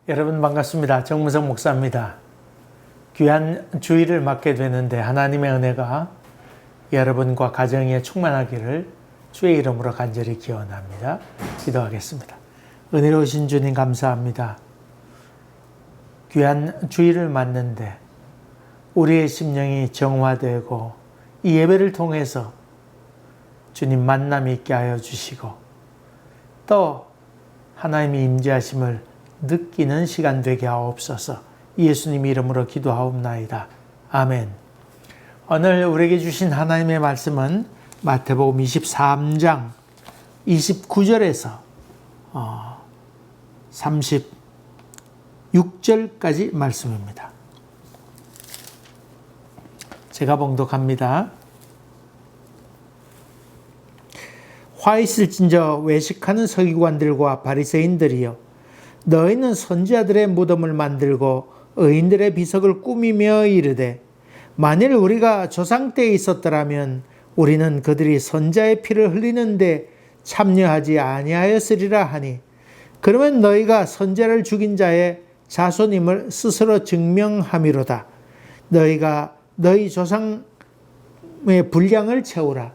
여러분 반갑습니다. 정무성 목사입니다. 귀한 주일을 맞게 되는데 하나님의 은혜가 여러분과 가정에 충만하기를 주의 이름으로 간절히 기원합니다. 기도하겠습니다. 은혜로우신 주님 감사합니다. 귀한 주일을 맞는데 우리의 심령이 정화되고 이 예배를 통해서 주님 만남이 있게 하여 주시고 또 하나님의 임재하심을 느끼는 시간 되게 하옵소서. 예수님 이름으로 기도하옵나이다. 아멘. 오늘 우리에게 주신 하나님의 말씀은 마태복음 23장 29절에서 36절까지 말씀입니다. 제가 봉독합니다. 화 있을진저 외식하는 서기관들과 바리새인들이여, 너희는 선지자들의 무덤을 만들고 의인들의 비석을 꾸미며 이르되, 만일 우리가 조상 때에 있었더라면 우리는 그들이 선지자의 피를 흘리는데 참여하지 아니하였으리라 하니, 그러면 너희가 선지자를 죽인 자의 자손임을 스스로 증명함이로다. 너희가 너희 조상의 분량을 채우라.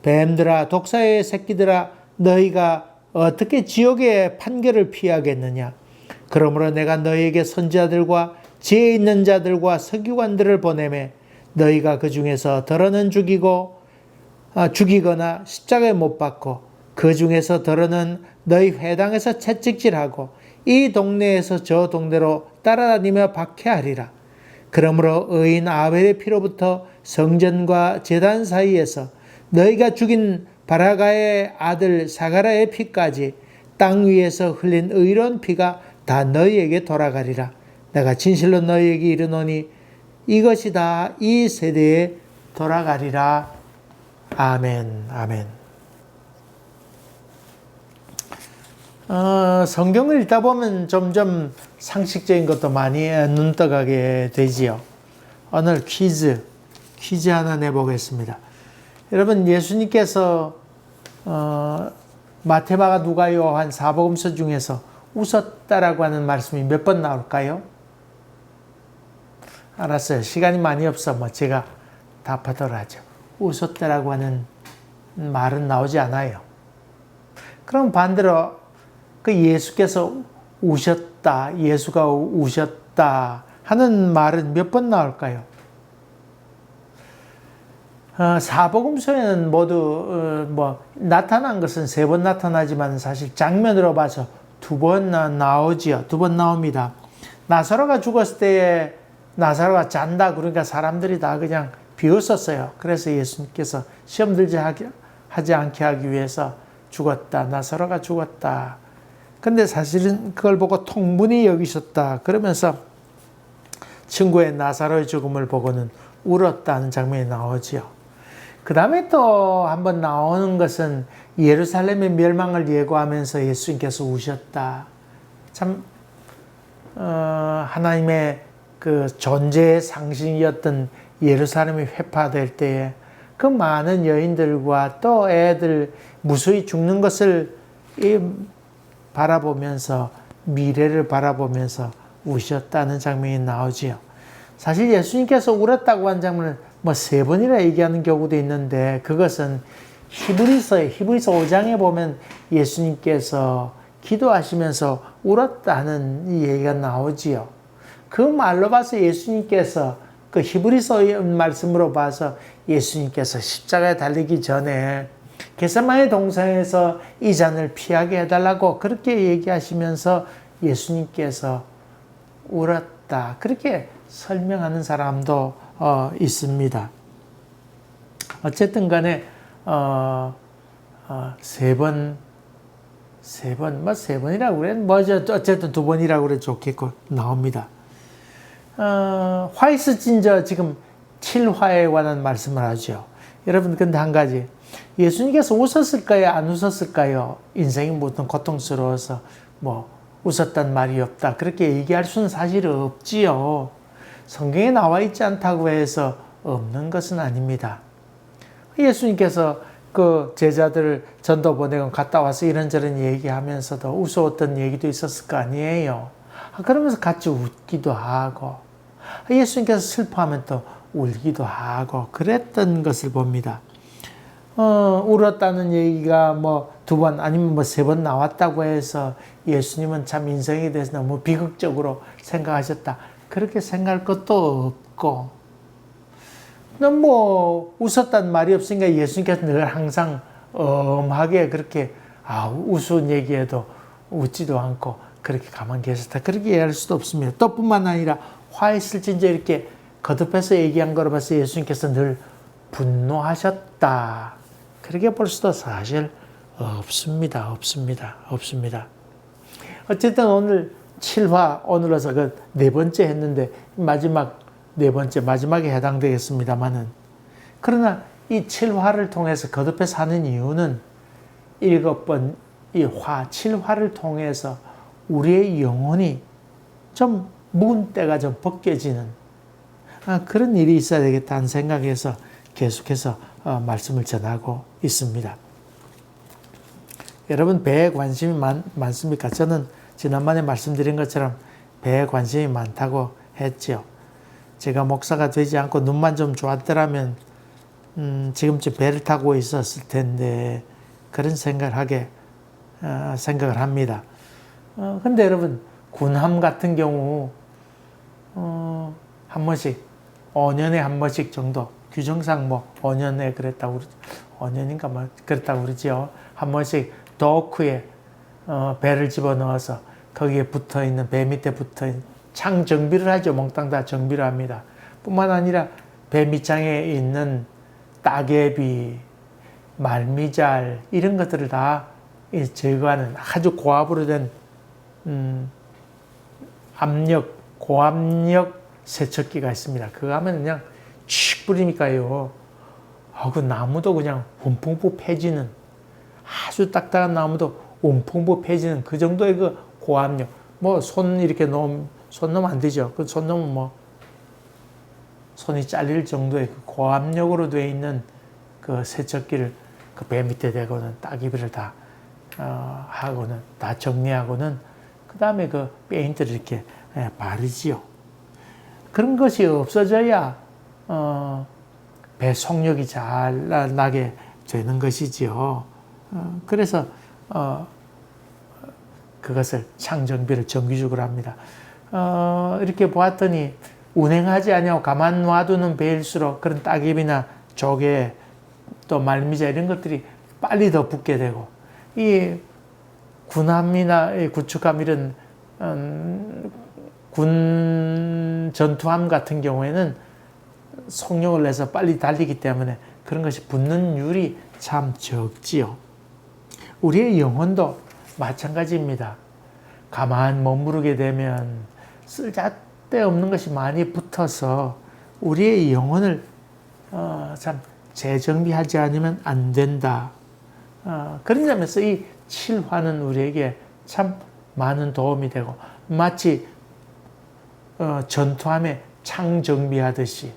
뱀들아, 독사의 새끼들아, 너희가 어떻게 지옥의 판결을 피하겠느냐? 그러므로 내가 너희에게 선지자들과 지혜 있는 자들과 서기관들을 보내매 너희가 그 중에서 덜어는 죽이거나 십자가에 못 박고, 그 중에서 덜어는 너희 회당에서 채찍질하고 이 동네에서 저 동네로 따라다니며 박해하리라. 그러므로 의인 아벨의 피로부터 성전과 제단 사이에서 너희가 죽인 바라가의 아들 사가라의 피까지 땅 위에서 흘린 의로운 피가 다 너희에게 돌아가리라. 내가 진실로 너희에게 이르노니 이것이 다 이 세대에 돌아가리라. 아멘. 아멘. 성경을 읽다 보면 점점 상식적인 것도 많이 눈떠가게 되지요. 오늘 퀴즈 하나 내보겠습니다. 여러분, 예수님께서 마태, 마가, 누가, 요한 사복음서 중에서 웃었다라고 하는 말씀이 몇 번 나올까요? 알았어요. 시간이 많이 없어 제가 답하도록 하죠. 웃었다라고 하는 말은 나오지 않아요. 그럼 반대로 그 예수께서 우셨다, 예수가 우셨다 하는 말은 몇 번 나올까요? 사복음서에는 모두 나타난 것은 3번 나타나지만 사실 장면으로 봐서 2번 나오지요. 2번 나옵니다. 나사로가 죽었을 때에 나사로가 잔다, 그러니까 사람들이 다 그냥 비웃었어요. 그래서 예수님께서 시험 들지 하지 않게 하기 위해서 죽었다, 나사로가 죽었다. 근데 사실은 그걸 보고 통분히 여기셨다 그러면서 친구의 나사로의 죽음을 보고는 울었다는 장면이 나오지요. 그 다음에 또 한번 나오는 것은 예루살렘의 멸망을 예고하면서 예수님께서 우셨다. 참 하나님의 그 존재의 상징이었던 예루살렘이 회파될 때에 그 많은 여인들과 또 애들 무수히 죽는 것을 바라보면서, 미래를 바라보면서 우셨다는 장면이 나오지요. 사실 예수님께서 울었다고 한 장면을 3번이나 얘기하는 경우도 있는데, 그것은 히브리서 5장에 보면 예수님께서 기도하시면서 울었다는 이 얘기가 나오지요. 그 말로 봐서 예수님께서, 그 히브리서 말씀으로 봐서 예수님께서 십자가에 달리기 전에 겟세마네 동산에서 이 잔을 피하게 해달라고 그렇게 얘기하시면서 예수님께서 울었다, 그렇게 설명하는 사람도 있습니다. 어쨌든 간에 3번이라고 그래. 어쨌든 2번이라고 그래 좋겠고 나옵니다. 화 있을진저 지금 7화에 관한 말씀을 하죠. 여러분, 근데 한 가지, 예수님께서 웃었을까요? 안 웃었을까요? 인생이 모든 고통스러워서 웃었단 말이 없다, 그렇게 얘기할 수는 사실 없지요. 성경에 나와 있지 않다고 해서 없는 것은 아닙니다. 예수님께서 그 제자들 전도 보내고 갔다 와서 이런저런 얘기하면서도 웃어왔던 얘기도 있었을 거 아니에요. 그러면서 같이 웃기도 하고 예수님께서 슬퍼하면 또 울기도 하고 그랬던 것을 봅니다. 울었다는 얘기가 뭐 2번 아니면 뭐 3번 나왔다고 해서 예수님은 참 인생에 대해서 너무 비극적으로 생각하셨다. 그렇게 생각할 것도 없고, 뭐 웃었다는 말이 없으니까 예수님께서 늘 항상 엄하게 그렇게 우스운 얘기해도 웃지도 않고 그렇게 가만히 계셨다. 그렇게 이해할 수도 없습니다. 또 뿐만 아니라 화했을진저 이렇게 거듭해서 얘기한 거로 봐서 예수님께서 늘 분노하셨다. 그렇게 볼 수도 사실 없습니다. 어쨌든 오늘 7화, 오늘로서 그 4번째 했는데 마지막에 해당되겠습니다만은, 그러나 이 7화를 통해서 거듭해서 하는 이유는 7번 이 7화를 통해서 우리의 영혼이 좀 묵은 때가 좀 벗겨지는 그런 일이 있어야 되겠다는 생각에서 계속해서 말씀을 전하고 있습니다. 여러분, 배에 관심이 많습니까? 저는 지난번에 말씀드린 것처럼 배에 관심이 많다고 했죠. 제가 목사가 되지 않고 눈만 좀 좋았더라면 지금쯤 배를 타고 있었을 텐데, 그런 생각을 합니다. 근데 여러분, 군함 같은 경우 한 번씩 5년에 한 번씩 정도, 규정상 뭐 5년에 그랬다고 5년인가 뭐 그랬다고 그러지요. 한 번씩 도크에 배를 집어넣어서 거기에 붙어있는, 배 밑에 붙어있는 창 정비를 하죠. 몽땅 다 정비를 합니다. 뿐만 아니라 배 밑창에 있는 따개비, 말미잘 이런 것들을 다 제거하는 아주 고압으로 된 고압력 세척기가 있습니다. 그거 하면 그냥 칙 뿌리니까요. 그 나무도 그냥 움펑부 패지는, 아주 딱딱한 나무도 움펑부 패지는 그 정도의 그 고압력. 뭐 손 이렇게 손 넣으면 안 되죠. 그 손 넣으면 뭐 손이 잘릴 정도의 그 고압력으로 되어 있는 그 세척기를 그 배 밑에 대고는 따기비를 다 하고는 다 정리하고는 그 다음에 그 페인트를 이렇게 바르지요. 그런 것이 없어져야 배 속력이 잘 나게 되는 것이지요. 그래서 그것을 창정비를 정기적으로 합니다. 이렇게 보았더니 운행하지 아니하고 가만 놔두는 배일수록 그런 따개비나 조개 또 말미잘 이런 것들이 빨리 더 붙게 되고, 이 군함이나 구축함 이런 군 전투함 같은 경우에는 속력을 내서 빨리 달리기 때문에 그런 것이 붙는 율이 참 적지요. 우리의 영혼도 마찬가지입니다. 가만 머무르게 되면 쓸데없는 것이 많이 붙어서 우리의 영혼을 참 재정비하지 않으면 안 된다. 그런 점에서 이 7화는 우리에게 참 많은 도움이 되고, 마치 전투함에 창 정비하듯이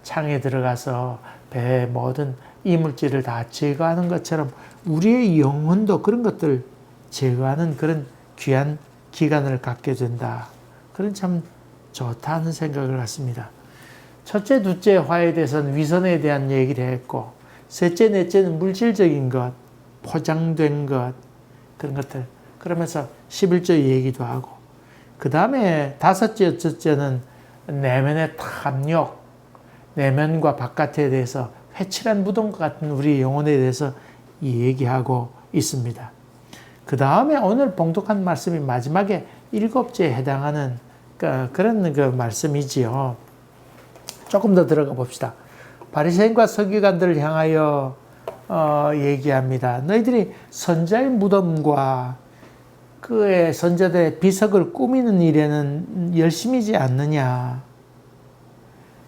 창에 들어가서 배의 모든 이물질을 다 제거하는 것처럼 우리의 영혼도 그런 것들 제거하는 그런 귀한 기간을 갖게 된다. 그런 참 좋다는 생각을 갖습니다. 첫째, 둘째 화에 대해서는 위선에 대한 얘기를 했고, 셋째, 넷째는 물질적인 것, 포장된 것, 그런 것들. 그러면서 11조 얘기도 하고, 그 다음에 다섯째, 여섯째는 내면의 탐욕, 내면과 바깥에 대해서 회칠한 무덤과 같은 우리 영혼에 대해서 얘기하고 있습니다. 그 다음에 오늘 봉독한 말씀이 마지막에 7제에 해당하는 그런 그 말씀이지요. 조금 더 들어가 봅시다. 바리새인과 서기관들을 향하여 얘기합니다. 너희들이 선자의 무덤과 그의 선자들의 비석을 꾸미는 일에는 열심이지 않느냐.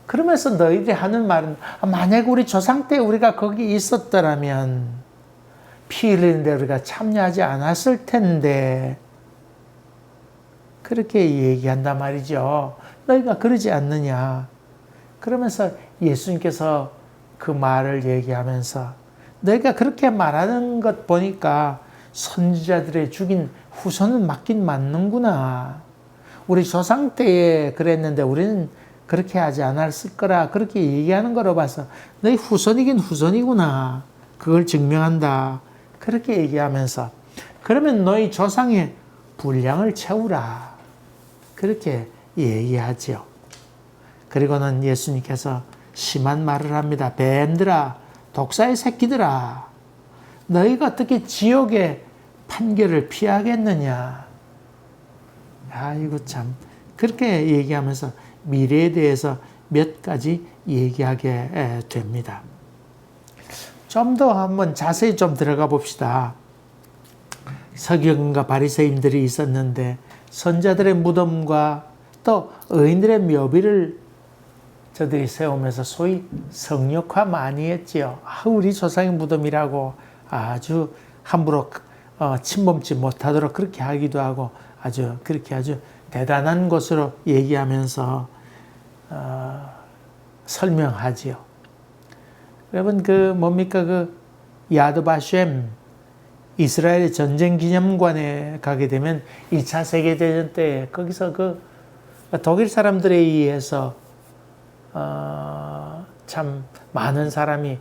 그러면서 너희들이 하는 말은, 만약 우리 조상 때 우리가 거기 있었더라면 피 흘리는데 우리가 참여하지 않았을 텐데, 그렇게 얘기한단 말이죠. 너희가 그러지 않느냐. 그러면서 예수님께서 그 말을 얘기하면서, 너희가 그렇게 말하는 것 보니까 선지자들의 죽인 후손은 맞긴 맞는구나. 우리 조상 때에 그랬는데 우리는 그렇게 하지 않았을 거라 그렇게 얘기하는 거로 봐서 너희 후손이긴 후손이구나. 그걸 증명한다. 그렇게 얘기하면서 그러면 너희 조상의 분량을 채우라. 그렇게 얘기하지요. 그리고는 예수님께서 심한 말을 합니다. 뱀들아, 독사의 새끼들아, 너희가 어떻게 지옥의 판결을 피하겠느냐. 아이고 참. 그렇게 얘기하면서 미래에 대해서 몇 가지 얘기하게 됩니다. 좀 더 한번 자세히 좀 들어가 봅시다. 서기관과 바리새인들이 있었는데 선자들의 무덤과 또 의인들의 묘비를 저들이 세우면서 소위 성역화 많이 했지요. 우리 조상의 무덤이라고 아주 함부로 침범지 못하도록 그렇게 하기도 하고 그렇게 아주 대단한 것으로 얘기하면서 설명하지요. 여러분 뭡니까 야드바셴 이스라엘의 전쟁 기념관에 가게 되면 2차 세계대전 때 거기서 독일 사람들에 의해서 참 많은 사람이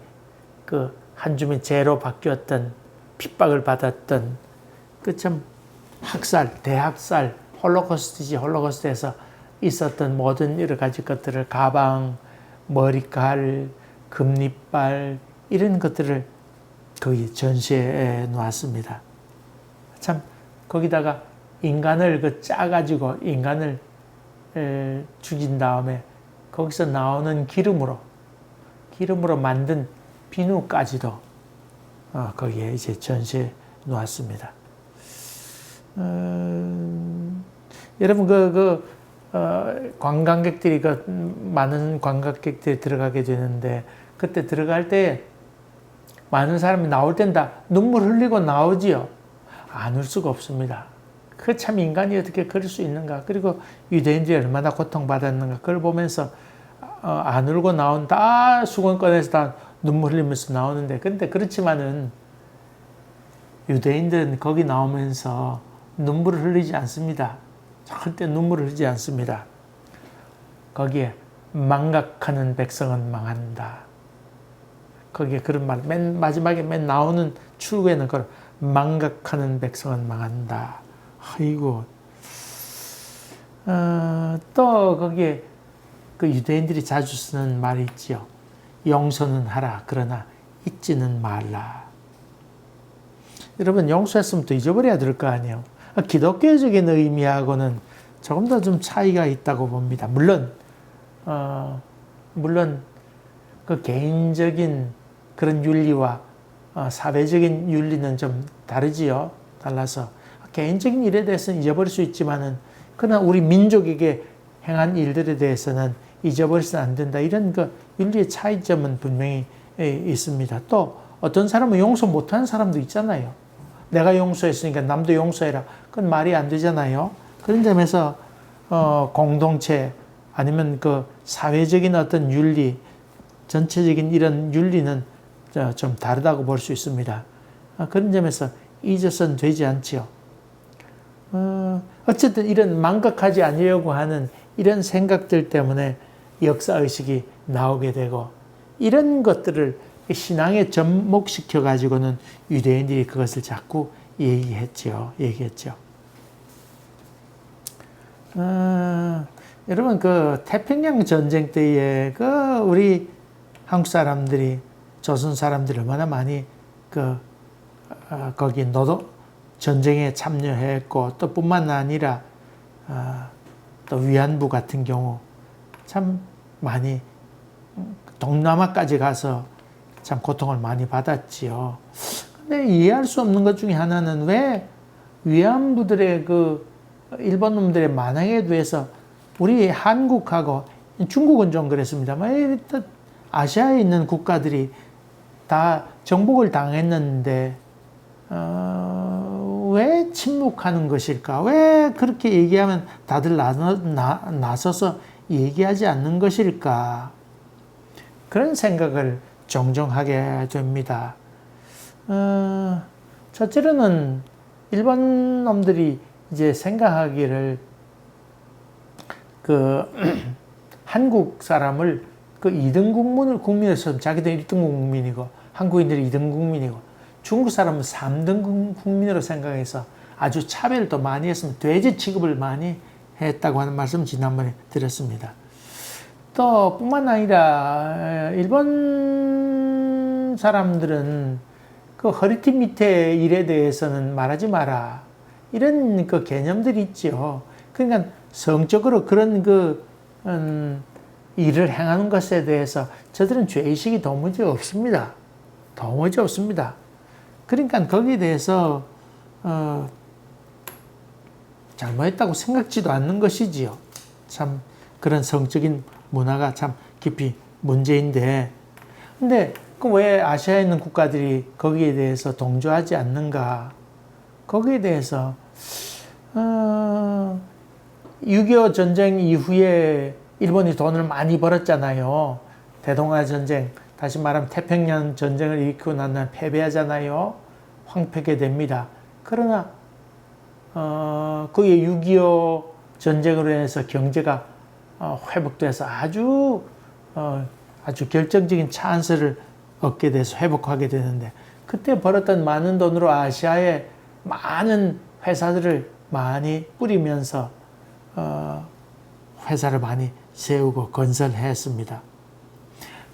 한줌의 죄로 바뀌었던 핍박을 받았던 참 학살, 대학살, 홀로코스트에서 있었던 모든 여러 가지 것들을 가방, 머리칼, 금리빨 이런 것들을 거기 전시해 놓았습니다. 참 거기다가 인간을 짜가지고 인간을 죽인 다음에 거기서 나오는 기름으로 만든 비누까지도 거기에 이제 전시해 놓았습니다. 여러분 관광객들이 많은 관광객들이 들어가게 되는데 그때 들어갈 때 많은 사람이 나올 땐 다 눈물 흘리고 나오지요. 안 울 수가 없습니다. 참 인간이 어떻게 그럴 수 있는가. 그리고 유대인들이 얼마나 고통받았는가. 그걸 보면서 안 울고 나온다. 수건꺼내서 다 눈물 흘리면서 나오는데 근데 그렇지만은 유대인들은 거기 나오면서 눈물을 흘리지 않습니다. 절대 눈물을 흘리지 않습니다. 거기에 망각하는 백성은 망한다. 거기에 그런 말, 마지막에 나오는 출구에는 망각하는 백성은 망한다. 아이고. 또 거기에 유대인들이 자주 쓰는 말이 있지요. 용서는 하라. 그러나 잊지는 말라. 여러분 용서했으면 또 잊어버려야 될 거 아니에요. 기독교적인 의미하고는 조금 더 좀 차이가 있다고 봅니다. 물론 개인적인 그런 윤리와 사회적인 윤리는 좀 다르지요. 달라서 개인적인 일에 대해서는 잊어버릴 수 있지만은 그러나 우리 민족에게 행한 일들에 대해서는 잊어버려서는 안 된다. 이런 윤리의 차이점은 분명히 있습니다. 또 어떤 사람은 용서 못하는 사람도 있잖아요. 내가 용서했으니까 남도 용서해라. 그건 말이 안 되잖아요. 그런 점에서 공동체 아니면 사회적인 어떤 윤리, 전체적인 이런 윤리는 좀 다르다고 볼 수 있습니다. 그런 점에서 잊어서는 되지 않지요. 어쨌든 이런 망각하지 않으려고 하는 이런 생각들 때문에 역사의식이 나오게 되고 이런 것들을 신앙에 접목시켜 가지고는 유대인들이 그것을 자꾸 얘기했죠. 여러분 태평양 전쟁 때에 우리 한국 사람들이 조선 사람들이 얼마나 많이 거기 전쟁에 참여했고 또 뿐만 아니라 또 위안부 같은 경우 참 많이 동남아까지 가서 참 고통을 많이 받았지요. 근데 이해할 수 없는 것 중에 하나는 왜 위안부들의 일본 놈들의 만행에 대해서 우리 한국하고 중국은 좀 그랬습니다만 아시아에 있는 국가들이 다 정복을 당했는데 왜 침묵하는 것일까? 왜 그렇게 얘기하면 다들 나서서 얘기하지 않는 것일까? 그런 생각을 종종 하게 됩니다. 첫째로는 일본 놈들이 이제 생각하기를 그 한국 사람을 그 2등 국민으로서 자기들 1등 국민이고 한국인들이 2등 국민이고 중국 사람은 3등 국민으로 생각해서 아주 차별도 많이 했으면 돼지 취급을 많이 했다고 하는 말씀 지난번에 드렸습니다. 또 뿐만 아니라 일본 사람들은 그 허리띠 밑에 일에 대해서는 말하지 마라 이런 그 개념들이 있죠. 그러니까 성적으로 그런 일을 행하는 것에 대해서 저들은 죄의식이 도무지 없습니다. 도무지 없습니다. 그러니까 거기에 대해서 잘못했다고 생각지도 않는 것이지요. 참 그런 성적인 문화가 참 깊이 문제인데, 근데 그 왜 아시아에 있는 국가들이 거기에 대해서 동조하지 않는가? 거기에 대해서 6.25 전쟁 이후에 일본이 돈을 많이 벌었잖아요. 대동아 전쟁, 다시 말하면 태평양 전쟁을 일으키고 나면 패배하잖아요. 황폐게 됩니다. 그러나 그의 6.25 전쟁으로 인해서 경제가 회복돼서 아주 결정적인 찬스를 얻게 돼서 회복하게 되는데, 그때 벌었던 많은 돈으로 아시아에 많은 회사들을 많이 뿌리면서 회사를 많이 세우고 건설했습니다.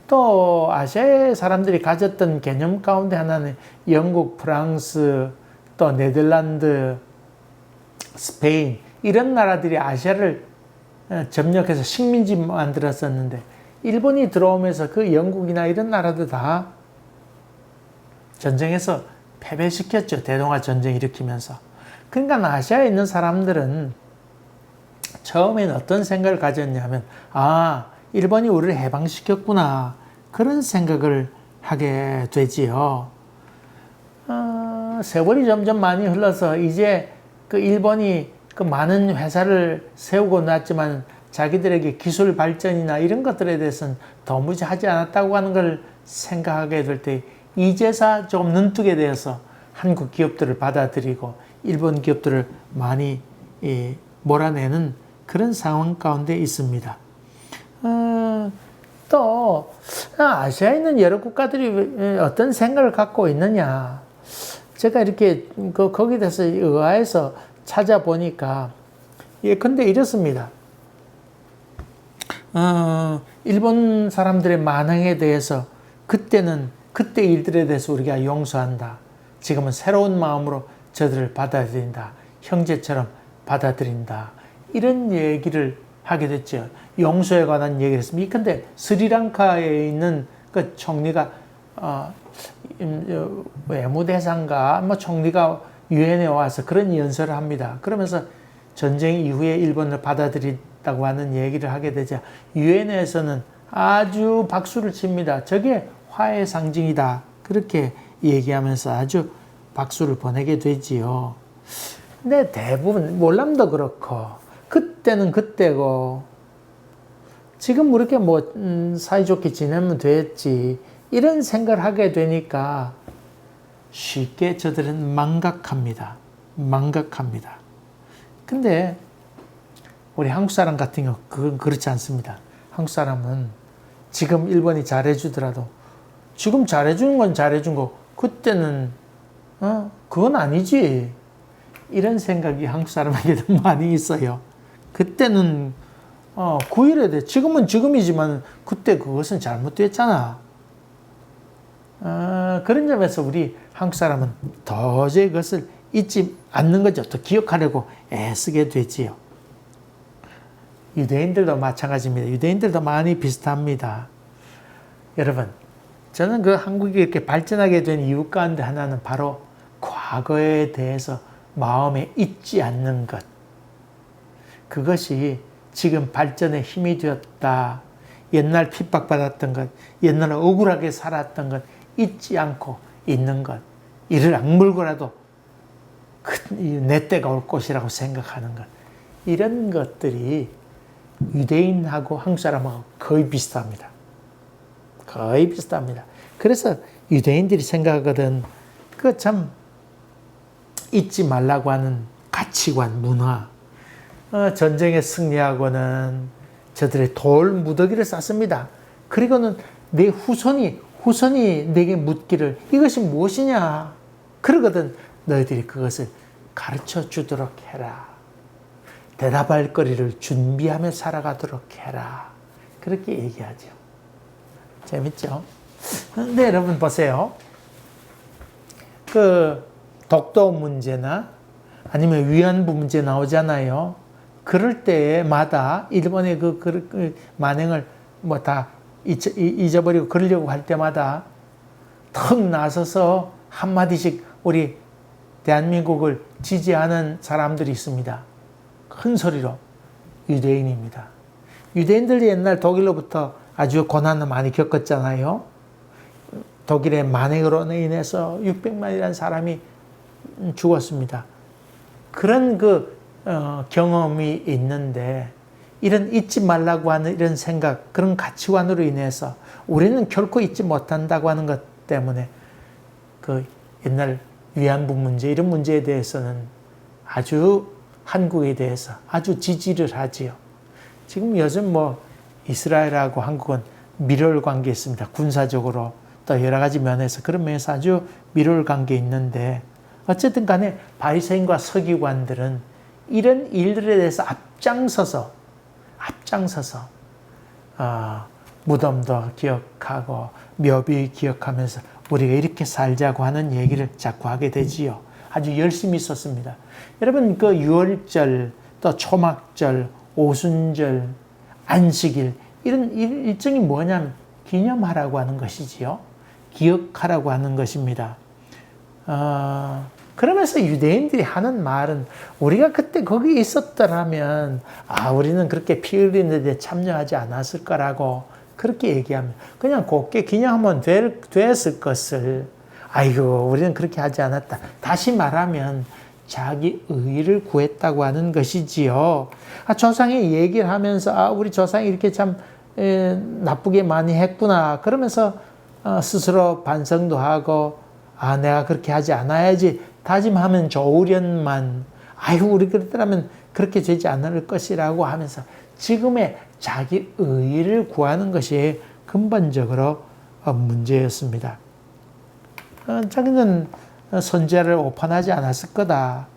또 아시아의 사람들이 가졌던 개념 가운데 하나는 영국, 프랑스, 또 네덜란드, 스페인 이런 나라들이 아시아를 점령해서 식민지 만들었었는데, 일본이 들어오면서 그 영국이나 이런 나라도 다 전쟁에서 패배시켰죠. 대동아 전쟁 일으키면서. 그러니까 아시아에 있는 사람들은 처음에는 어떤 생각을 가졌냐면, 일본이 우리를 해방시켰구나, 그런 생각을 하게 되지요. 세월이 점점 많이 흘러서 이제 그 일본이 그 많은 회사를 세우고 났지만 자기들에게 기술 발전이나 이런 것들에 대해서는 도무지 하지 않았다고 하는 걸 생각하게 될 때, 이제서 조금 눈뜨게 되어서 한국 기업들을 받아들이고 일본 기업들을 많이 몰아내는 그런 상황 가운데 있습니다. 또 아시아에 있는 여러 국가들이 어떤 생각을 갖고 있느냐, 제가 이렇게 거기에 대해서 의아해서 찾아보니까, 근데 이렇습니다. 일본 사람들의 만행에 대해서 그때 일들에 대해서 우리가 용서한다. 지금은 새로운 마음으로 저들을 받아들인다. 형제처럼 받아들인다. 이런 얘기를 하게 됐죠. 용서에 관한 얘기를 했습니다. 근데 스리랑카에 있는 그 총리가 외무대사인가 총리가 유엔에 와서 그런 연설을 합니다. 그러면서 전쟁 이후에 일본을 받아들인다고 하는 얘기를 하게 되자 유엔에서는 아주 박수를 칩니다. 저게 화해의 상징이다. 그렇게 얘기하면서 아주 박수를 보내게 되지요. 근데 대부분 월남도 그렇고 그때는 그때고 지금 이렇게 사이좋게 지내면 됐지, 이런 생각을 하게 되니까 쉽게 저들은 망각합니다. 근데 우리 한국 사람 같은 경우 그건 그렇지 않습니다. 한국 사람은 지금 일본이 잘해주더라도 지금 잘해주는 건 잘해준 거, 그때는 그건 아니지, 이런 생각이 한국 사람에게도 많이 있어요. 그때는 구일해야 돼. 지금은 지금이지만 그때 그것은 잘못됐잖아. 그런 점에서 우리 한국 사람은 도저히 그것을 잊지 않는 거죠. 또 기억하려고 애쓰게 되지요. 유대인들도 마찬가지입니다. 유대인들도 많이 비슷합니다. 여러분, 저는 그 한국이 이렇게 발전하게 된 이유 가운데 하나는 바로 과거에 대해서 마음에 잊지 않는 것. 그것이 지금 발전의 힘이 되었다. 옛날 핍박받았던 것, 옛날에 억울하게 살았던 것 잊지 않고 있는 것, 이를 악물고라도 내 때가 올 것이라고 생각하는 것, 이런 것들이 유대인하고 한국 사람하고 거의 비슷합니다. 거의 비슷합니다. 그래서 유대인들이 생각하거든, 잊지 말라고 하는 가치관, 문화, 전쟁에 승리하고는 저들의 돌 무더기를 쌓습니다. 그리고는 내 후손이 내게 묻기를 이것이 무엇이냐? 그러거든 너희들이 그것을 가르쳐 주도록 해라. 대답할 거리를 준비하며 살아가도록 해라. 그렇게 얘기하죠. 재밌죠? 근데 여러분 보세요. 그 독도 문제나 아니면 위안부 문제 나오잖아요. 그럴 때마다 일본의 그 만행을 뭐 다 잊어버리고 그러려고 할 때마다 턱 나서서 한마디씩 우리 대한민국을 지지하는 사람들이 있습니다. 큰 소리로. 유대인입니다. 유대인들이 옛날 독일로부터 아주 고난을 많이 겪었잖아요. 독일의 만행으로 인해서 600만이라는 사람이 죽었습니다. 그런 경험이 있는데 이런 잊지 말라고 하는 이런 생각, 그런 가치관으로 인해서 우리는 결코 잊지 못한다고 하는 것 때문에 그 옛날 위안부 문제, 이런 문제에 대해서는 아주 한국에 대해서 아주 지지를 하지요. 지금 요즘 뭐 이스라엘하고 한국은 밀월 관계에 있습니다. 군사적으로 또 여러 가지 면에서 그런 면에서 아주 밀월 관계에 있는데 어쨌든 간에 바리새인과 서기관들은 이런 일들에 대해서 앞장서서 무덤도 기억하고 묘비 기억하면서 우리가 이렇게 살자고 하는 얘기를 자꾸 하게 되지요. 아주 열심히 썼습니다. 여러분 그 유월절, 또 초막절, 오순절, 안식일 이런 일정이 뭐냐면 기념하라고 하는 것이지요. 기억하라고 하는 것입니다. 그러면서 유대인들이 하는 말은 우리가 그때 거기 있었더라면 우리는 그렇게 피 흘리는 데 참여하지 않았을 거라고 그렇게 얘기합니다. 그냥 곱게 기념하면 됐을 것을 우리는 그렇게 하지 않았다. 다시 말하면 자기 의를 구했다고 하는 것이지요. 조상이 얘기를 하면서 우리 조상이 이렇게 참 나쁘게 많이 했구나. 그러면서 스스로 반성도 하고 내가 그렇게 하지 않아야지 다짐하면 좋으련만 우리 그랬더라면 그렇게 되지 않을 것이라고 하면서 지금의 자기 의를 구하는 것이 근본적으로 문제였습니다. 자기는 선지자를 오판하지 않았을 거다.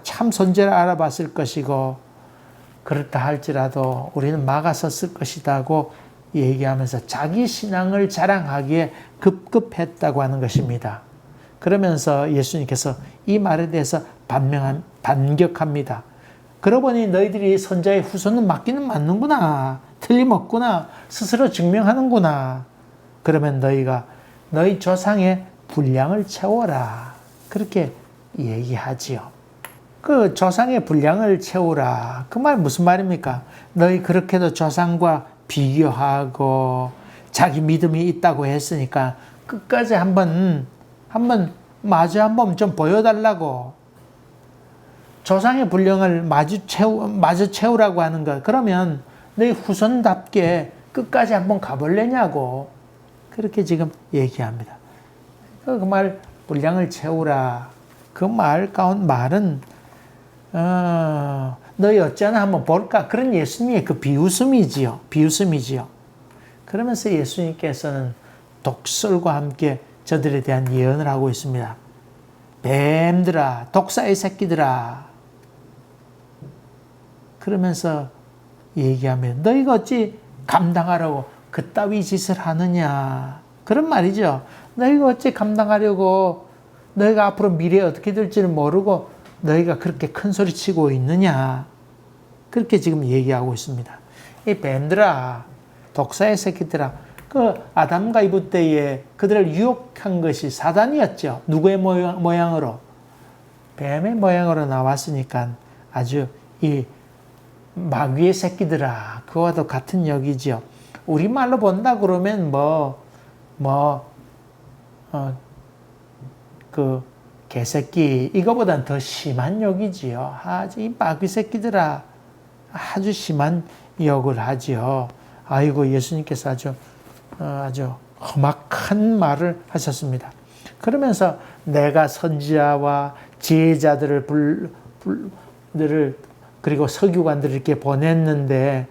참 선지자를 알아봤을 것이고 그렇다 할지라도 우리는 막아섰을 것이다고 얘기하면서 자기 신앙을 자랑하기에 급급했다고 하는 것입니다. 그러면서 예수님께서 이 말에 대해서 반격합니다. 그러고 보니 너희들이 선자의 후손은 맞기는 맞는구나. 틀림없구나. 스스로 증명하는구나. 그러면 너희 조상의 분량을 채워라. 그렇게 얘기하지요. 그 조상의 분량을 채우라. 그 말 무슨 말입니까? 너희 그렇게도 조상과 비교하고 자기 믿음이 있다고 했으니까 끝까지 한번 좀 보여달라고. 조상의 분량을 마주 채우라고 하는 것. 그러면 너희 후손답게 끝까지 한번 가볼래냐고. 그렇게 지금 얘기합니다. 그 말 분량을 채우라. 그 말은 너희 어쩌나 한번 볼까? 그런 예수님의 그 비웃음이지요. 그러면서 예수님께서는 독설과 함께 저들에 대한 예언을 하고 있습니다. 뱀들아, 독사의 새끼들아. 그러면서 얘기하면 너희가 어찌 감당하라고 그따위 짓을 하느냐. 그런 말이죠. 너희가 어찌 감당하려고 너희가 앞으로 미래에 어떻게 될지를 모르고 너희가 그렇게 큰 소리 치고 있느냐. 그렇게 지금 얘기하고 있습니다. 이 뱀들아, 독사의 새끼들아. 그 아담과 이브 때에 그들을 유혹한 것이 사단이었죠. 누구의 모양으로? 뱀의 모양으로 나왔으니까 아주 이 마귀의 새끼들아. 그와도 같은 역이죠. 우리말로 본다 그러면 그 개새끼 이거보단 더 심한 욕이지요. 이 마귀 새끼들아. 아주 심한 욕을 하지요. 예수님께서 아주 험악한 말을 하셨습니다. 그러면서 내가 선지자와 지혜자들을 유대인들을 그리고 서기관들을 이렇게 보냈는데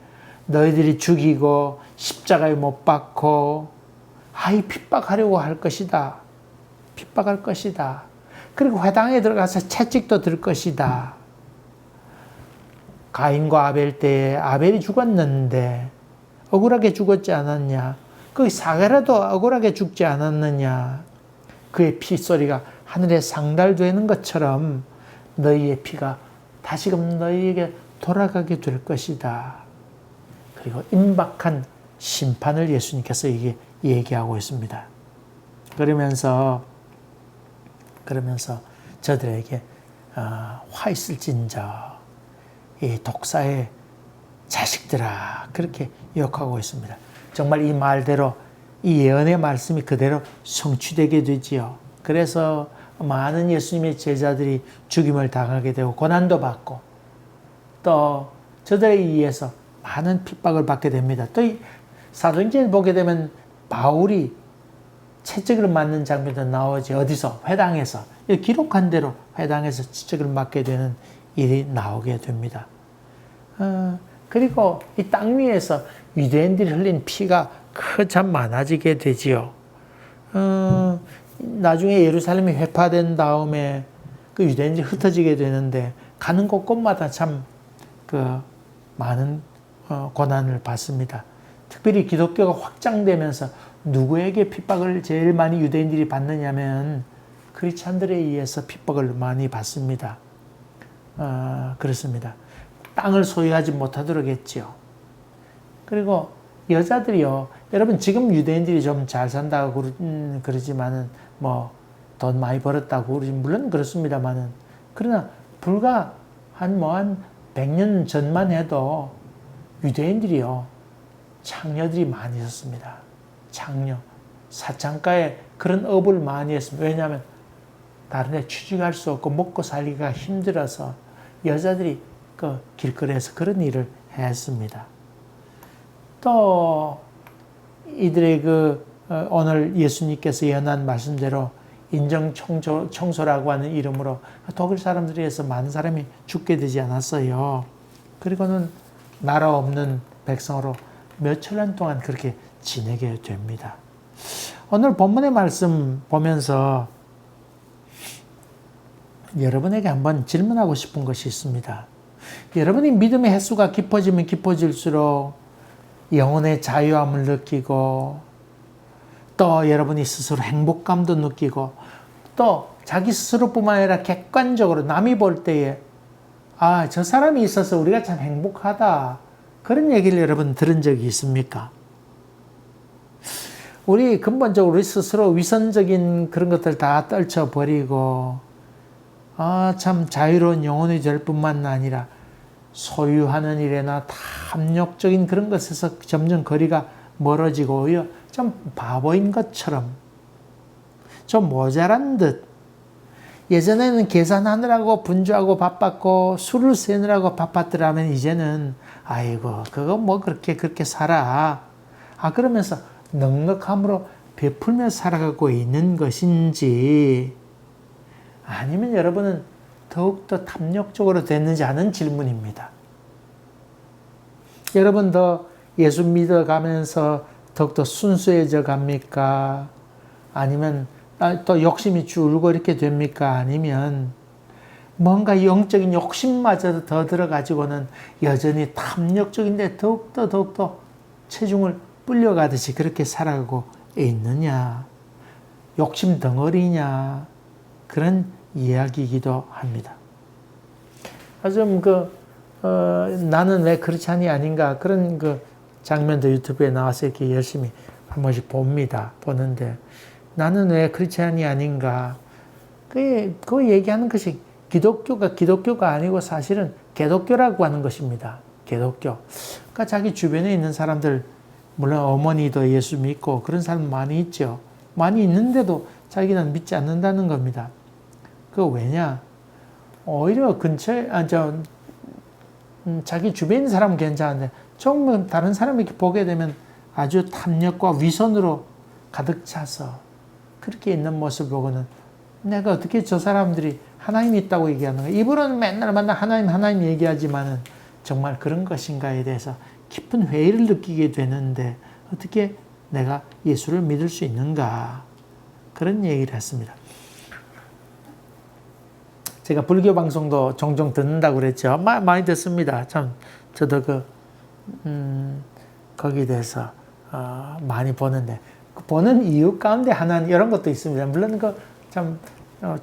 너희들이 죽이고 십자가에 못 박고 핍박하려고 할 것이다. 핍박할 것이다. 그리고 회당에 들어가서 채찍도 들 것이다. 가인과 아벨 때에 아벨이 죽었는데 억울하게 죽었지 않았냐. 그 사게라도 억울하게 죽지 않았느냐. 그의 피소리가 하늘에 상달되는 것처럼 너희의 피가 다시금 너희에게 돌아가게 될 것이다. 그리고 임박한 심판을 예수님께서 이게 얘기하고 있습니다. 그러면서 저들에게 화 있을진저 이 독사의 자식들아 그렇게 욕하고 있습니다. 정말 이 말대로 이 예언의 말씀이 그대로 성취되게 되지요. 그래서 많은 예수님의 제자들이 죽임을 당하게 되고 고난도 받고 또 저들에 의해서 많은 핍박을 받게 됩니다. 또 이 사도행전을 보게 되면 바울이 채찍을 맞는 장면도 나오지. 어디서? 회당에서. 기록한 대로 회당에서 채찍을 맞게 되는 일이 나오게 됩니다. 그리고 이 땅 위에서 유대인들이 흘린 피가 참 많아지게 되지요. 나중에 예루살렘이 회파된 다음에 그 유대인들이 흩어지게 되는데 가는 곳곳마다 참 많은 고난을 받습니다. 특별히 기독교가 확장되면서 누구에게 핍박을 제일 많이 유대인들이 받느냐면 크리스찬들에 의해서 핍박을 많이 받습니다. 그렇습니다. 땅을 소유하지 못하도록 했지요. 그리고 여자들이요. 여러분 지금 유대인들이 좀 잘 산다고 그러지만은 뭐 돈 많이 벌었다고 그러지 물론 그렇습니다만은 그러나 불과 한 100년 전만 해도 유대인들이요. 창녀들이 많이 있었습니다. 창녀. 사창가에 그런 업을 많이 했습니다. 왜냐하면 다른 데 취직할 수 없고 먹고 살기가 힘들어서 여자들이 그 길거리에서 그런 일을 했습니다. 또 이들의 오늘 예수님께서 예언한 말씀대로 인정청소라고 하는 이름으로 독일 사람들에 의해서 많은 사람이 죽게 되지 않았어요. 그리고는 나라 없는 백성으로 몇천 년 동안 그렇게 지내게 됩니다. 오늘 본문의 말씀 보면서 여러분에게 한번 질문하고 싶은 것이 있습니다. 여러분이 믿음의 횟수가 깊어지면 깊어질수록 영혼의 자유함을 느끼고 또 여러분이 스스로 행복감도 느끼고 또 자기 스스로뿐만 아니라 객관적으로 남이 볼 때에 저 사람이 있어서 우리가 참 행복하다. 그런 얘기를 여러분 들은 적이 있습니까? 우리 근본적으로 우리 스스로 위선적인 그런 것들 다 떨쳐버리고 참 자유로운 영혼이 될 뿐만 아니라 소유하는 일에나 탐욕적인 그런 것에서 점점 거리가 멀어지고 오히려 좀 바보인 것처럼 좀 모자란 듯 예전에는 계산하느라고 분주하고 바빴고 술을 세느라고 바빴더라면 이제는 아이고 그거 뭐 그렇게 살아 그러면서 넉넉함으로 베풀며 살아가고 있는 것인지 아니면 여러분은 더욱더 탐욕적으로 됐는지 하는 질문입니다. 여러분 더 예수 믿어가면서 더욱더 순수해져 갑니까? 아니면 또 욕심이 줄고 이렇게 됩니까? 아니면 뭔가 영적인 욕심마저 더 들어가지고는 여전히 탐욕적인데 더욱더 체중을 불려가듯이 그렇게 살아가고 있느냐? 욕심 덩어리냐? 그런 이야기이기도 합니다. 좀 나는 왜 크리스찬이 아닌가 그런 장면도 유튜브에 나와서 이렇게 열심히 한 번씩 보는데 나는 왜 크리스찬이 아닌가 그 얘기하는 것이 기독교가 아니고 사실은 개독교라고 하는 것입니다. 개독교. 그러니까 자기 주변에 있는 사람들 물론 어머니도 예수 믿고 그런 사람 많이 있죠. 많이 있는데도 자기는 믿지 않는다는 겁니다. 왜냐? 오히려 근처에, 자기 주변에 있는 사람은 괜찮은데, 조금 다른 사람이 이렇게 보게 되면 아주 탐욕과 위선으로 가득 차서 그렇게 있는 모습을 보고는 내가 어떻게 저 사람들이 하나님이 있다고 얘기하는 거예요. 입으로는 맨날 하나님 얘기하지만은 정말 그런 것인가에 대해서 깊은 회의를 느끼게 되는데 어떻게 내가 예수를 믿을 수 있는가? 그런 얘기를 했습니다. 제가 불교 방송도 종종 듣는다고 그랬죠. 많이 듣습니다. 참 저도 거기에 대해서 많이 보는데 그 보는 이유 가운데 하나는 이런 것도 있습니다. 물론 참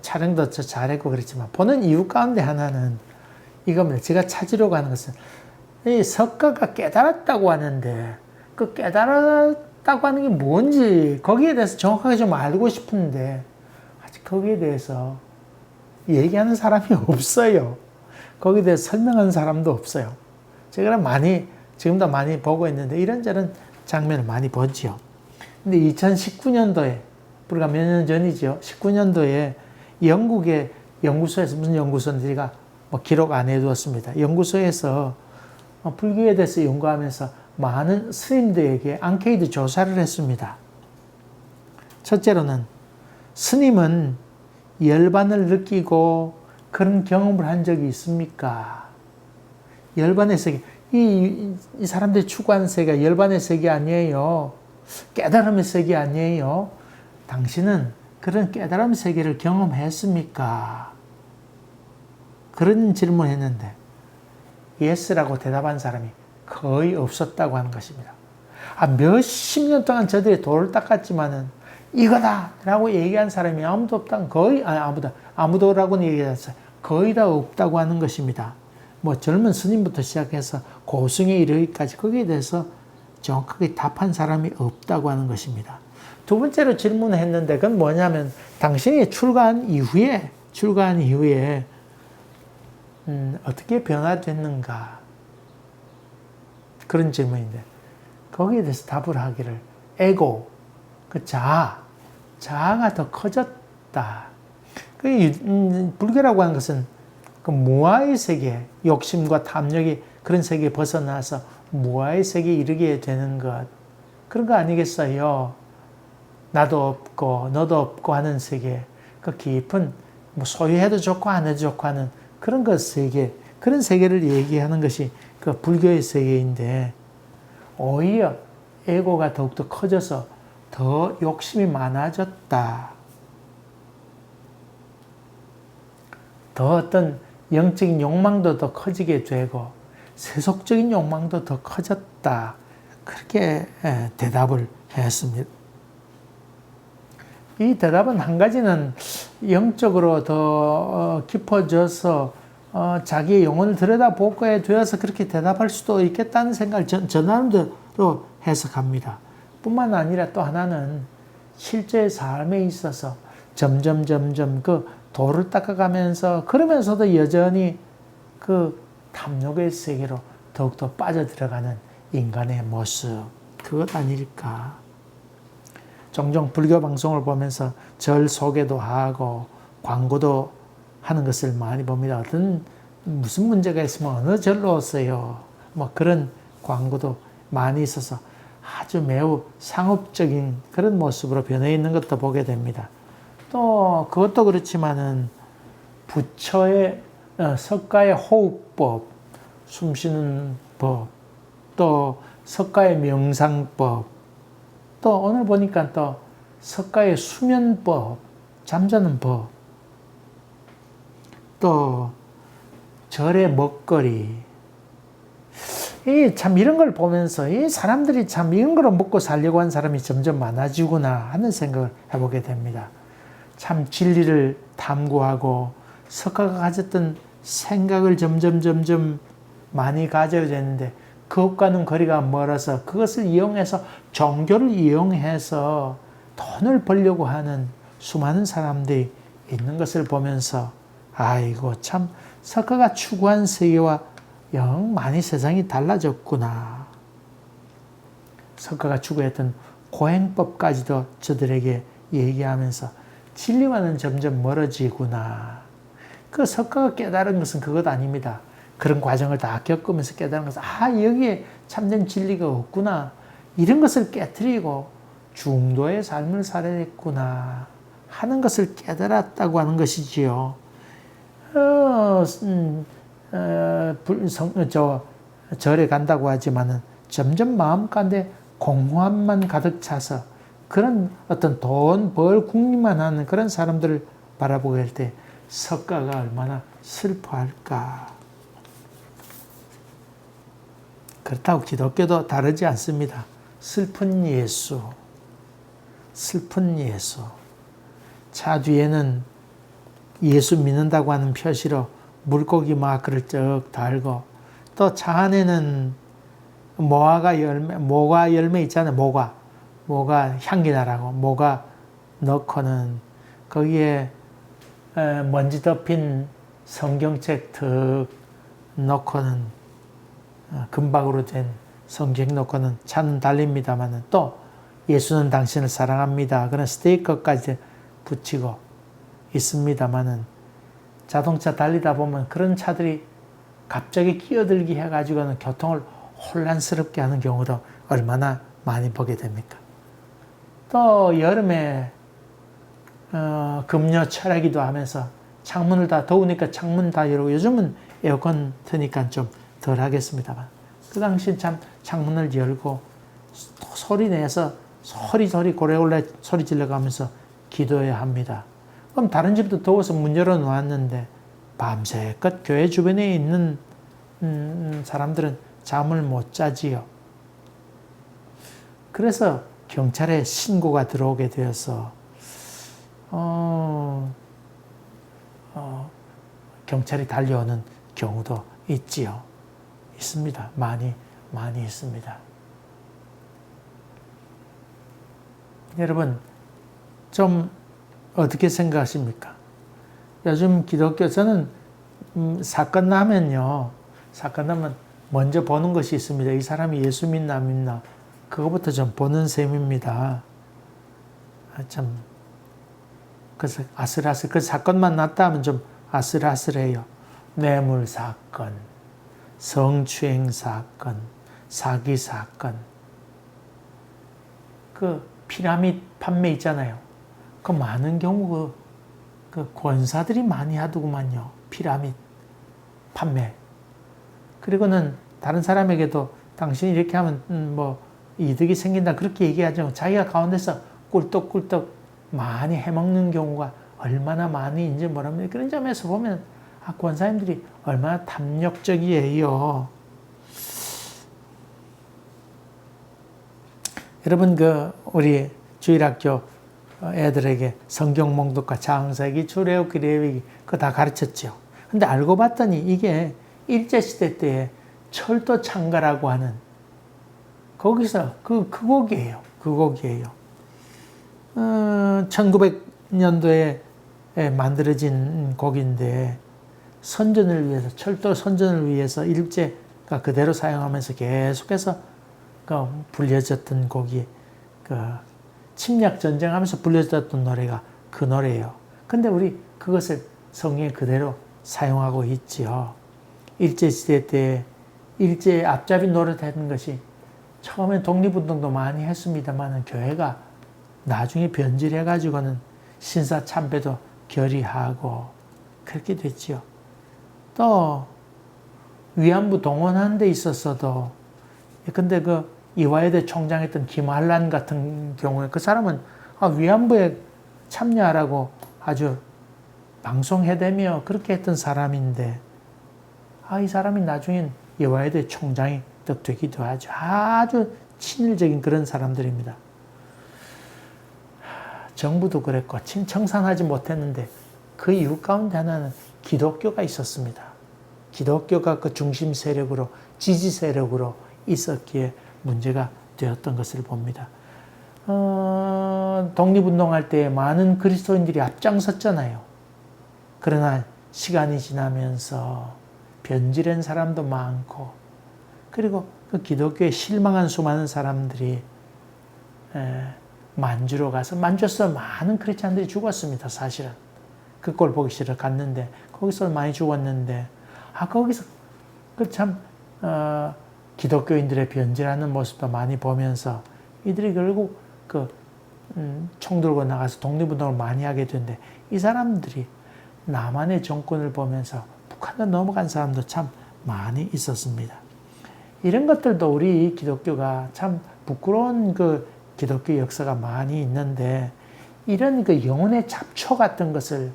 촬영도 잘했고 그렇지만 보는 이유 가운데 하나는 이겁니다. 제가 찾으려고 하는 것은 이 석가가 깨달았다고 하는데 그 깨달았다고 하는 게 뭔지 거기에 대해서 정확하게 좀 알고 싶은데 아직 거기에 대해서 얘기하는 사람이 없어요. 거기에 대해서 설명하는 사람도 없어요. 제가 지금도 많이 보고 있는데 이런저런 장면을 많이 보지요. 근데 2019년도에 불과 몇 년 전이죠. 19년도에 영국의 연구소에서 무슨 연구소인지 제가 기록 안 해두었습니다. 연구소에서 불교에 대해서 연구하면서 많은 스님들에게 앙케이트 조사를 했습니다. 첫째로는 스님은 열반을 느끼고 그런 경험을 한 적이 있습니까? 열반의 세계. 이 사람들이 추구하는 세계가 열반의 세계 아니에요. 깨달음의 세계 아니에요. 당신은 그런 깨달음 세계를 경험했습니까? 그런 질문을 했는데 예스라고 대답한 사람이 거의 없었다고 하는 것입니다. 몇십 년 동안 저들이 돌을 닦았지만은 이거다! 라고 얘기한 사람이 아무도 없다는 아무도라고는 얘기했어요. 거의 다 없다고 하는 것입니다. 젊은 스님부터 시작해서 고승에 이르기까지 거기에 대해서 정확하게 답한 사람이 없다고 하는 것입니다. 두 번째로 질문을 했는데 그건 뭐냐면 당신이 출가한 이후에 어떻게 변화됐는가 그런 질문인데 거기에 대해서 답을 하기를 에고 자아가 더 커졌다. 불교라고 하는 것은 무아의 세계, 욕심과 탐욕이 그런 세계에 벗어나서 무아의 세계에 이르게 되는 것 그런 거 아니겠어요? 나도 없고 너도 없고 하는 세계, 그 깊은 소유해도 좋고 안 해도 좋고 하는 그런 세계, 그런 세계를 얘기하는 것이 그 불교의 세계인데 오히려 에고가 더욱더 커져서 더 욕심이 많아졌다. 더 어떤 영적인 욕망도 더 커지게 되고 세속적인 욕망도 더 커졌다. 그렇게 대답을 했습니다. 이 대답은 한 가지는 영적으로 더 깊어져서 자기의 영혼을 들여다보게 되어서 그렇게 대답할 수도 있겠다는 생각을 저 나름대로 해석합니다. 뿐만 아니라 또 하나는 실제 삶에 있어서 점점 그 도를 닦아가면서 그러면서도 여전히 그 탐욕의 세계로 더욱더 빠져들어가는 인간의 모습, 그것 아닐까. 종종 불교 방송을 보면서 절 소개도 하고 광고도 하는 것을 많이 봅니다. 무슨 문제가 있으면 어느 절로 오세요. 그런 광고도 많이 있어서 아주 매우 상업적인 그런 모습으로 변해 있는 것도 보게 됩니다. 또 그것도 그렇지만은 부처의 석가의 호흡법, 숨쉬는 법, 또 석가의 명상법, 또 오늘 보니까 또 석가의 수면법, 잠자는 법, 또 절의 먹거리, 참 이런 걸 보면서 이 사람들이 참 이런 걸 먹고 살려고 하는 사람이 점점 많아지구나 하는 생각을 해보게 됩니다. 참 진리를 탐구하고 석가가 가졌던 생각을 점점 많이 가져야 되는데 그것과는 거리가 멀어서 그것을 이용해서 종교를 이용해서 돈을 벌려고 하는 수많은 사람들이 있는 것을 보면서 아이고 참 석가가 추구한 세계와 영 많이 세상이 달라졌구나. 석가가 추구했던 고행법까지도 저들에게 얘기하면서 진리와는 점점 멀어지구나. 그 석가가 깨달은 것은 그것 아닙니다. 그런 과정을 다 겪으면서 깨달은 것은 여기에 참된 진리가 없구나. 이런 것을 깨트리고 중도의 삶을 살아냈구나 하는 것을 깨달았다고 하는 것이지요. 절에 간다고 하지만은 점점 마음 가운데 공허함만 가득 차서 그런 어떤 돈 벌 궁리만 하는 그런 사람들을 바라보게 할 때 석가가 얼마나 슬퍼할까. 그렇다고 기독교도 다르지 않습니다. 슬픈 예수, 슬픈 예수. 차 뒤에는 예수 믿는다고 하는 표시로 물고기 마크를 쭉 달고, 또 차 안에는 모가 열매 있잖아요. 모가 향기 나라고 모가 넣고는 거기에 먼지 덮인 성경책 턱 넣고는 금박으로 된 성경 넣고는 차는 달립니다만은, 또 예수는 당신을 사랑합니다 그런 스티커까지 붙이고 있습니다만은, 자동차 달리다 보면 그런 차들이 갑자기 끼어들기 해가지고는 교통을 혼란스럽게 하는 경우도 얼마나 많이 보게 됩니까? 또 여름에 급료 철회기도 하면서 창문을 다, 더우니까 창문 다 열고, 요즘은 에어컨 트니까 좀 덜 하겠습니다만, 그 당시 참 창문을 열고 소리 내서 소리 고래고래 소리 질러가면서 기도해야 합니다. 그럼 다른 집도 더워서 문 열어 놓았는데 밤새껏 교회 주변에 있는 사람들은 잠을 못 자지요. 그래서 경찰에 신고가 들어오게 되어서 경찰이 달려오는 경우도 있지요. 있습니다. 많이 있습니다. 여러분, 좀 어떻게 생각하십니까? 요즘 기독교, 저는 사건 나면 먼저 보는 것이 있습니다. 이 사람이 예수 믿나 안 믿나, 그거부터 좀 보는 셈입니다. 그래서 아슬아슬, 그 사건만 났다 하면 좀 아슬아슬해요. 뇌물 사건, 성추행 사건, 사기 사건, 그 피라밋 판매 있잖아요. 그 많은 경우 그 권사들이 많이 하더구만요. 피라밋 판매. 그리고는 다른 사람에게도 당신이 이렇게 하면 뭐 이득이 생긴다 그렇게 얘기하죠. 자기가 가운데서 꿀떡꿀떡 많이 해먹는 경우가 얼마나 많이인지 모릅니다. 그런 점에서 보면 권사님들이 얼마나 탐욕적이에요. 여러분, 우리 주일학교 애들에게 성경 몽독과 장세기, 출애굽기, 레위기 그거 다 가르쳤죠. 근데 알고 봤더니 이게 일제시대 때에 철도 창가라고 하는, 거기서 그 곡이에요. 그 곡이에요. 1900년도에 만들어진 곡인데, 선전을 위해서, 철도 선전을 위해서 일제가 그대로 사용하면서 계속해서 불려졌던 곡이, 침략 전쟁하면서 불려졌던 노래가 그 노래예요. 근데 우리 그것을 성경에 그대로 사용하고 있지요. 일제시대 때 일제 앞잡이 노릇했던 것이, 처음에 독립운동도 많이 했습니다만 교회가 나중에 변질해가지고는 신사 참배도 결의하고 그렇게 됐지요. 또 위안부 동원하는 데 있었어도, 근데 이화여대 총장했던 김한란 같은 경우에 그 사람은 위안부에 참여하라고 아주 방송해대며 그렇게 했던 사람인데, 이 사람이 나중엔 이화여대 총장이 되기도 하죠. 아주 친일적인 그런 사람들입니다. 정부도 그랬고 청산하지 못했는데, 그 이유 가운데 하나는 기독교가 있었습니다. 기독교가 그 중심 세력으로, 지지 세력으로 있었기에 문제가 되었던 것을 봅니다. 독립운동할 때 많은 그리스도인들이 앞장섰잖아요. 그러나 시간이 지나면서 변질한 사람도 많고, 그리고 그 기독교에 실망한 수많은 사람들이 만주로 가서, 만주에서 많은 크리스찬들이 죽었습니다. 사실은 그 꼴 보기 싫어 갔는데, 거기서 많이 죽었는데, 거기서 참 기독교인들의 변질하는 모습도 많이 보면서 이들이 결국 총 들고 나가서 독립운동을 많이 하게 되는데, 이 사람들이 남한의 정권을 보면서 북한으로 넘어간 사람도 참 많이 있었습니다. 이런 것들도 우리 기독교가 참 부끄러운 그 기독교 역사가 많이 있는데, 이런 그 영혼의 잡초 같은 것을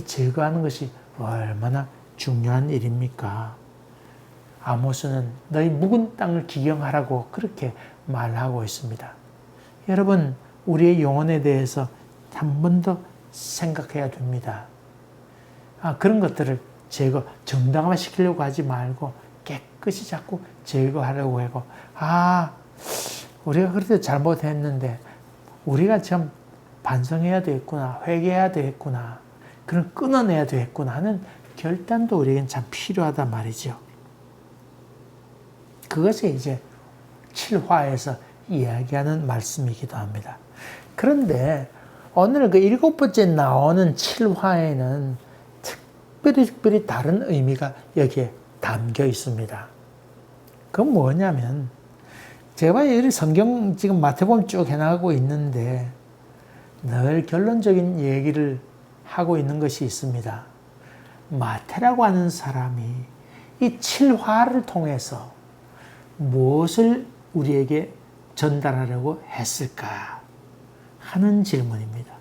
제거하는 것이 얼마나 중요한 일입니까? 아모스는 너희 묵은 땅을 기경하라고 그렇게 말하고 있습니다. 여러분, 우리의 영혼에 대해서 한 번 더 생각해야 됩니다. 그런 것들을 정당화시키려고 하지 말고 깨끗이 자꾸 제거하려고 하고, 우리가 그래도 잘못했는데 우리가 참 반성해야 되겠구나, 회개해야 되겠구나, 그런 끊어내야 되겠구나 하는 결단도 우리에겐 참 필요하단 말이죠. 그것이 이제 7화에서 이야기하는 말씀이기도 합니다. 그런데 오늘 그 7번째 나오는 7화에는 특별히 다른 의미가 여기에 담겨 있습니다. 그건 뭐냐면, 제가 여기 성경 지금 마태복음 쭉 해나가고 있는데 늘 결론적인 얘기를 하고 있는 것이 있습니다. 마태라고 하는 사람이 이 7화를 통해서 무엇을 우리에게 전달하려고 했을까 하는 질문입니다.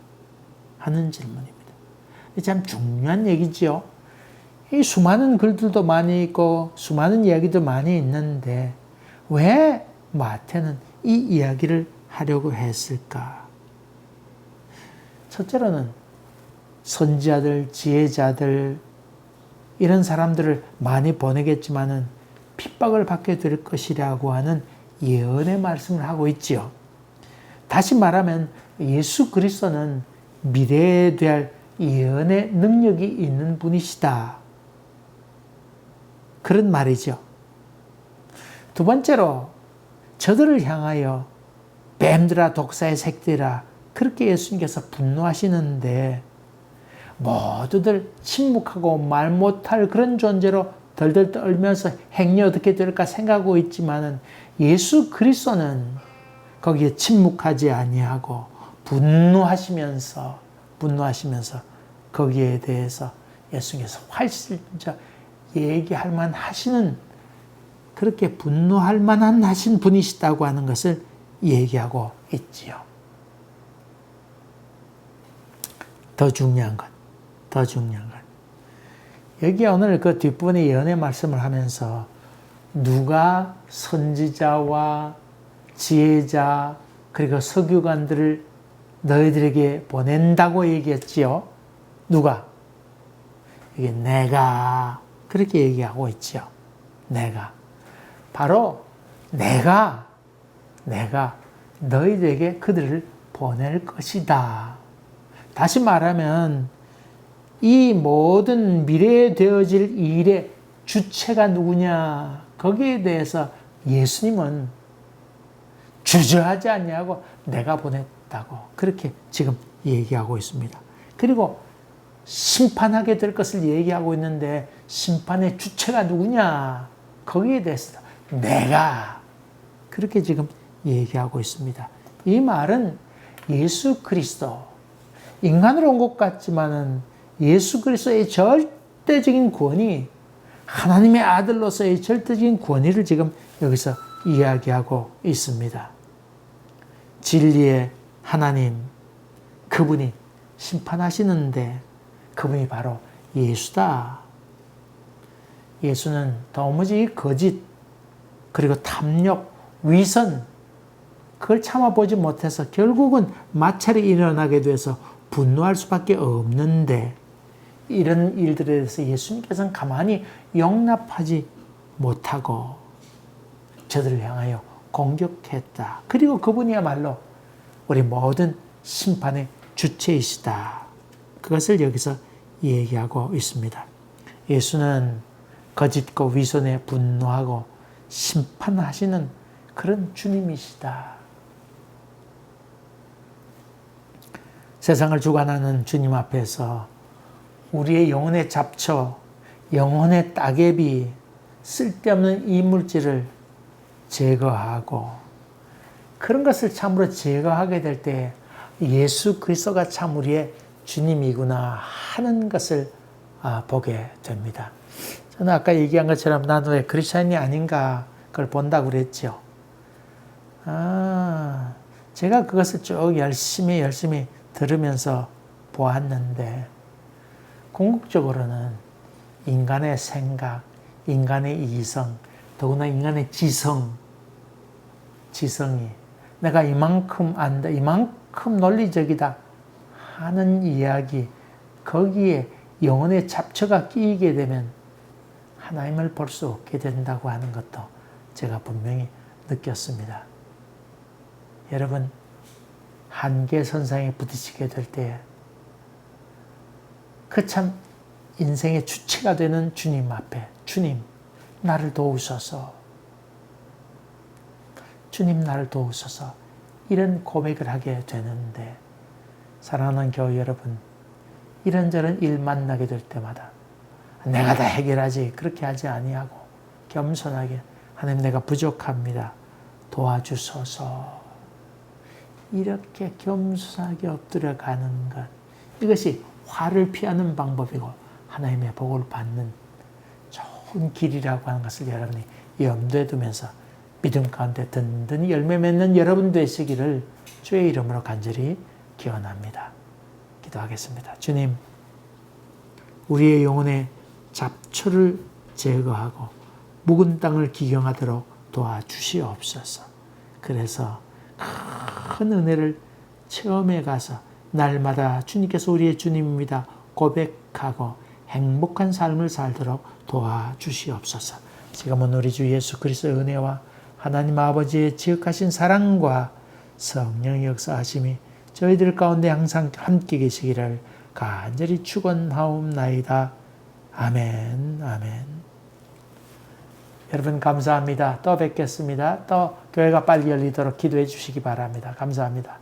참 중요한 얘기지요. 이 수많은 글들도 많이 있고 수많은 이야기도 많이 있는데 왜 마태는 이 이야기를 하려고 했을까? 첫째로는 선지자들, 지혜자들 이런 사람들을 많이 보내겠지만은 핍박을 받게 될 것이라고 하는 예언의 말씀을 하고 있지요. 다시 말하면 예수 그리스도는 미래에 대할 예언의 능력이 있는 분이시다. 그런 말이죠. 두 번째로 저들을 향하여 뱀들아 독사의 새끼들아 그렇게 예수님께서 분노하시는데 모두들 침묵하고 말 못할 그런 존재로 덜덜 떨면서 행여 어떻게 될까 생각하고 있지만은 예수 그리스도는 거기에 침묵하지 아니하고 분노하시면서 거기에 대해서 예수님께서 훨씬 얘기할 만하시는, 그렇게 분노할 만한 하신 분이시다고 하는 것을 얘기하고 있지요. 더 중요한 것. 여기 오늘 그 뒷부분에 예언의 말씀을 하면서 누가 선지자와 지혜자 그리고 서기관들을 너희들에게 보낸다고 얘기했지요. 누가? 이게 내가 그렇게 얘기하고 있죠. 바로 내가 너희들에게 그들을 보낼 것이다. 다시 말하면 이 모든 미래에 되어질 일의 주체가 누구냐, 거기에 대해서 예수님은 주저하지 않냐고 내가 보냈다고 그렇게 지금 얘기하고 있습니다. 그리고 심판하게 될 것을 얘기하고 있는데 심판의 주체가 누구냐, 거기에 대해서 내가 그렇게 지금 얘기하고 있습니다. 이 말은 예수 그리스도, 인간으로 온 것 같지만은 예수 그리스도의 절대적인 권위, 하나님의 아들로서의 절대적인 권위를 지금 여기서 이야기하고 있습니다. 진리의 하나님, 그분이 심판하시는데 그분이 바로 예수다. 예수는 도무지 거짓, 그리고 탐욕, 위선, 그걸 참아보지 못해서 결국은 마찰이 일어나게 돼서 분노할 수밖에 없는데, 이런 일들에 대해서 예수님께서는 가만히 용납하지 못하고 저들을 향하여 공격했다. 그리고 그분이야말로 우리 모든 심판의 주체이시다. 그것을 여기서 얘기하고 있습니다. 예수는 거짓과 위선에 분노하고 심판하시는 그런 주님이시다. 세상을 주관하는 주님 앞에서 우리의 영혼의 잡초, 영혼의 따개비, 쓸데없는 이물질을 제거하고, 그런 것을 참으로 제거하게 될 때 예수 그리스도가 참 우리의 주님이구나 하는 것을 보게 됩니다. 저는 아까 얘기한 것처럼 나도 왜 크리스찬이 아닌가 그걸 본다고 그랬죠. 제가 그것을 쭉 열심히 들으면서 보았는데 궁극적으로는 인간의 생각, 인간의 이성, 더구나 인간의 지성이 내가 이만큼 안다, 이만큼 논리적이다 하는 이야기, 거기에 영혼의 잡초가 끼이게 되면 하나님을 볼 수 없게 된다고 하는 것도 제가 분명히 느꼈습니다. 여러분, 한계선상에 부딪히게 될 때 그 참 인생의 주체가 되는 주님 앞에 주님, 나를 도우소서. 주님, 나를 도우소서. 이런 고백을 하게 되는데 사랑하는 교회 여러분, 이런저런 일 만나게 될 때마다 내가 다 해결하지 그렇게 하지 아니하고 겸손하게 하나님 내가 부족합니다. 도와주소서. 이렇게 겸손하게 엎드려 가는 것, 이것이 화를 피하는 방법이고 하나님의 복을 받는 좋은 길이라고 하는 것을 여러분이 염두에 두면서 믿음 가운데 든든히 열매 맺는 여러분 되시기를 주의 이름으로 간절히 기원합니다. 기도하겠습니다. 주님, 우리의 영혼의 잡초를 제거하고 묵은 땅을 기경하도록 도와주시옵소서. 그래서 큰 은혜를 체험해 가서 날마다 주님께서 우리의 주님입니다 고백하고 행복한 삶을 살도록 도와주시옵소서. 지금은 우리 주 예수 그리스도의 은혜와 하나님 아버지의 지극하신 사랑과 성령의 역사하심이 저희들 가운데 항상 함께 계시기를 간절히 축원하옵나이다. 아멘, 아멘. 여러분 감사합니다. 또 뵙겠습니다. 또 교회가 빨리 열리도록 기도해 주시기 바랍니다. 감사합니다.